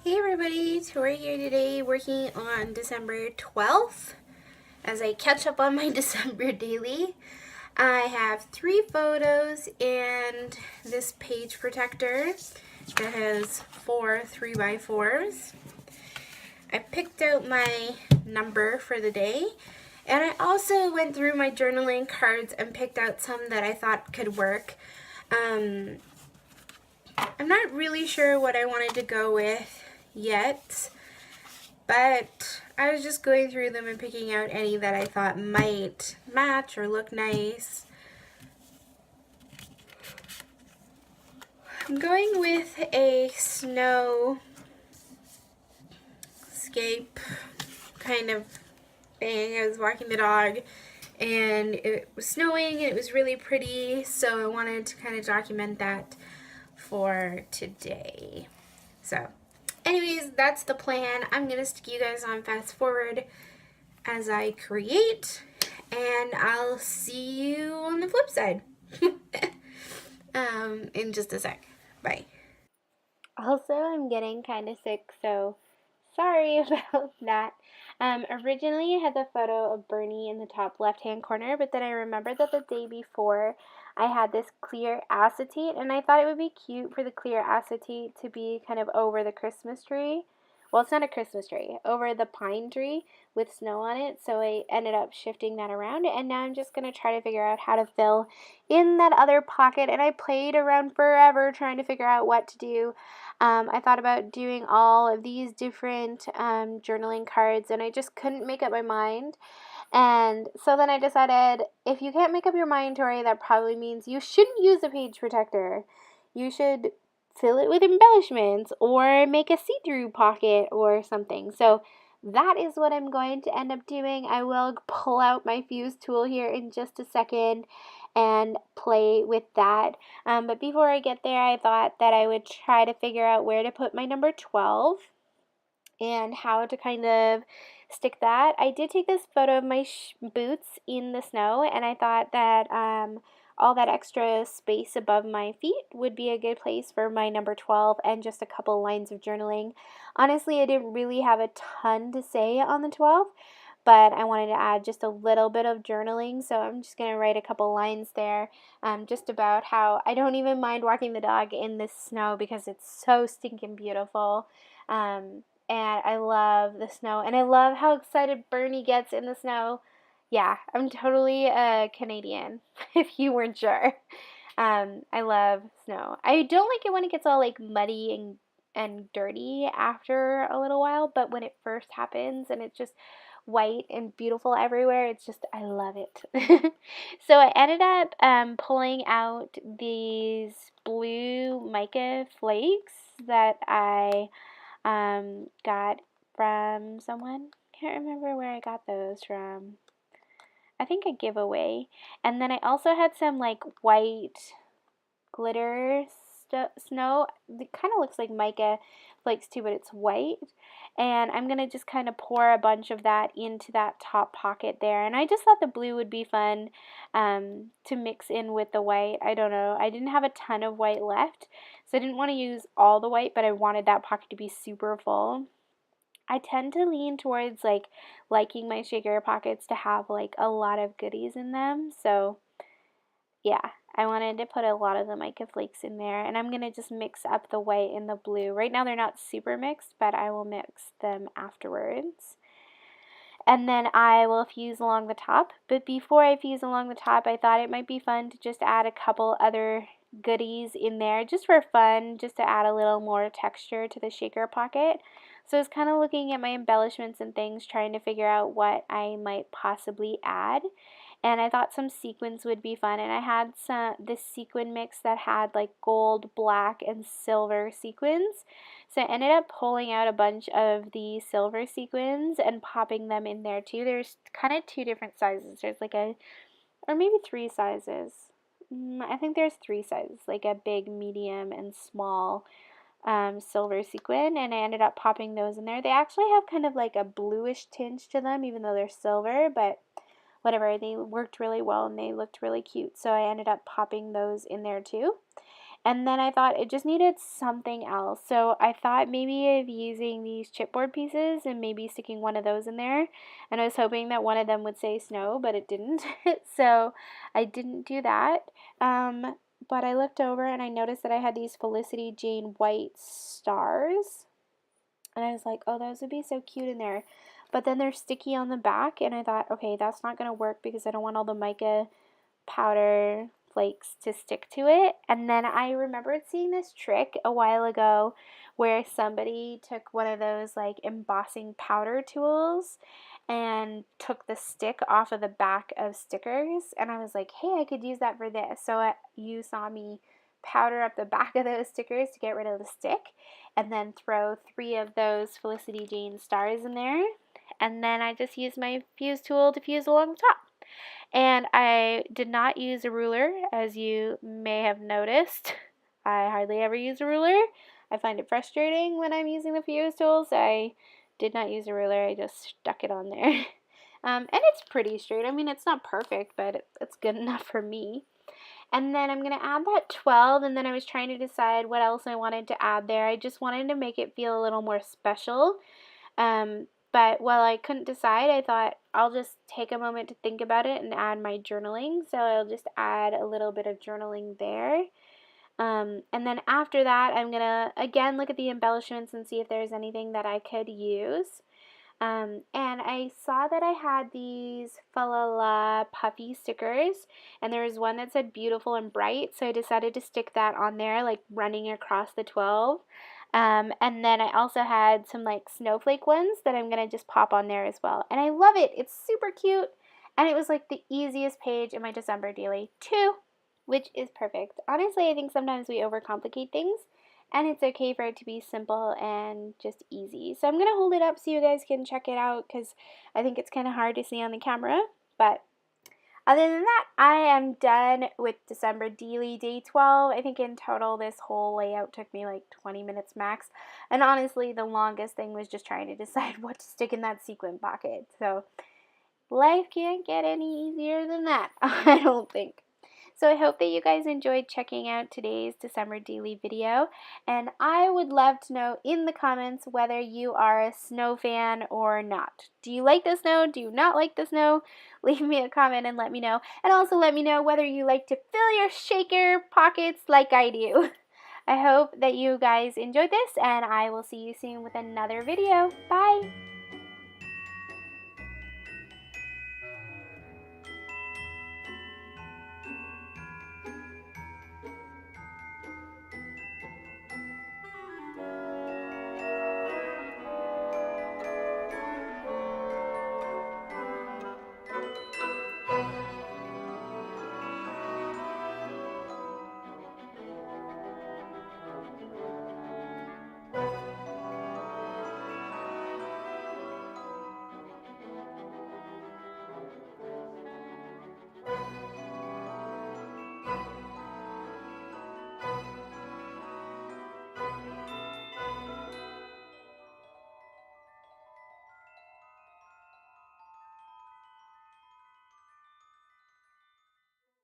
Hey everybody, so we're here today working on December 12th as I catch up on my December daily. I have 3 photos and this page protector that has 4 3x4s. I picked out my number for the day, and I also went through my journaling cards and picked out some that I thought could work. I'm not really sure what I wanted to go with yet, but I was just going through them and picking out any that I thought might match or look nice. I'm going with a snowscape kind of thing. I was walking the dog and it was snowing and it was really pretty, so I wanted to kind of document that for today. So anyways, that's the plan. I'm going to stick you guys on fast forward as I create, and I'll see you on the flip side in just a sec. Bye. Also, I'm getting kind of sick, so sorry about that. Originally, I had the photo of Bernie in the top left-hand corner, but then I remembered that the day before I had this clear acetate, and I thought it would be cute for the clear acetate to be kind of over the Christmas tree. Well, it's not a Christmas tree, over the pine tree with snow on it, so I ended up shifting that around, and now I'm just going to try to figure out how to fill in that other pocket, and I played around forever trying to figure out what to do. I thought about doing all of these different journaling cards, and I just couldn't make up my mind. And so then I decided, if you can't make up your mind, Tori, that probably means you shouldn't use a page protector. You should fill it with embellishments or make a see-through pocket or something. So that is what I'm going to end up doing. I will pull out my fuse tool here in just a second and play with that. But before I get there, I thought that I would try to figure out where to put my number 12 and how to kind of stick that. I did take this photo of my boots in the snow, and I thought that all that extra space above my feet would be a good place for my number 12 and just a couple lines of journaling. Honestly, I didn't really have a ton to say on the 12, but I wanted to add just a little bit of journaling, so I'm just going to write a couple lines there just about how I don't even mind walking the dog in this snow because it's so stinking beautiful. And I love the snow, and I love how excited Bernie gets in the snow. Yeah, I'm totally a Canadian, if you weren't sure. I love snow. I don't like it when it gets all like muddy and dirty after a little while, but when it first happens and it's just white and beautiful everywhere, it's just, I love it. So I ended up pulling out these blue mica flakes that I got from someone. Can't remember where I got those from. I think a giveaway. And then I also had some like white glitter snow. It kind of looks like mica flakes too, but it's white. And I'm going to just kind of pour a bunch of that into that top pocket there. And I just thought the blue would be fun to mix in with the white. I don't know. I didn't have a ton of white left, so I didn't want to use all the white, but I wanted that pocket to be super full. I tend to lean towards like liking my shaker pockets to have like a lot of goodies in them. So yeah, I wanted to put a lot of the mica flakes in there, and I'm going to just mix up the white and the blue. Right now they're not super mixed, but I will mix them afterwards. And then I will fuse along the top. But before I fuse along the top, I thought it might be fun to just add a couple other goodies in there just for fun, just to add a little more texture to the shaker pocket. So I was kind of looking at my embellishments and things, trying to figure out what I might possibly add. And I thought some sequins would be fun, and I had this sequin mix that had like gold, black, and silver sequins. So I ended up pulling out a bunch of the silver sequins and popping them in there too. There's kind of 2 different sizes. There's like or maybe 3 sizes. I think there's 3 sizes, like a big, medium, and small silver sequin, and I ended up popping those in there. They actually have kind of like a bluish tinge to them, even though they're silver, but whatever, they worked really well and they looked really cute. So I ended up popping those in there too. And then I thought it just needed something else. So I thought maybe of using these chipboard pieces and maybe sticking one of those in there. And I was hoping that one of them would say snow, but it didn't. So I didn't do that. But I looked over and I noticed that I had these Felicity Jane white stars. And I was like, oh, those would be so cute in there. But then they're sticky on the back, and I thought, okay, that's not going to work because I don't want all the mica powder flakes to stick to it. And then I remembered seeing this trick a while ago where somebody took one of those like embossing powder tools and took the stick off of the back of stickers, and I was like, hey, I could use that for this. So you saw me powder up the back of those stickers to get rid of the stick, and then throw 3 of those Felicity Jane stars in there, and then I just used my fuse tool to fuse along the top. And I did not use a ruler, as you may have noticed. I hardly ever use a ruler. I find it frustrating when I'm using the fuse tools. I did not use a ruler. I just stuck it on there. And it's pretty straight. I mean, it's not perfect, but it's good enough for me. And then I'm going to add that 12, and then I was trying to decide what else I wanted to add there. I just wanted to make it feel a little more special. But while I couldn't decide, I thought I'll just take a moment to think about it and add my journaling. So I'll just add a little bit of journaling there. And then after that, I'm going to, again, look at the embellishments and see if there's anything that I could use. And I saw that I had these Fa La La puffy stickers, and there was one that said beautiful and bright, so I decided to stick that on there, like running across the 12. And then I also had some like snowflake ones that I'm going to just pop on there as well. And I love it. It's super cute. And it was like the easiest page in my December daily too, which is perfect. Honestly, I think sometimes we overcomplicate things, and it's okay for it to be simple and just easy. So I'm going to hold it up so you guys can check it out because I think it's kind of hard to see on the camera. But other than that, I am done with December daily day 12. I think in total this whole layout took me like 20 minutes max. And honestly, the longest thing was just trying to decide what to stick in that sequin pocket. So life can't get any easier than that, I don't think. So I hope that you guys enjoyed checking out today's December daily video, and I would love to know in the comments whether you are a snow fan or not. Do you like the snow? Do you not like the snow? Leave me a comment and let me know, and also let me know whether you like to fill your shaker pockets like I do. I hope that you guys enjoyed this, and I will see you soon with another video. Bye!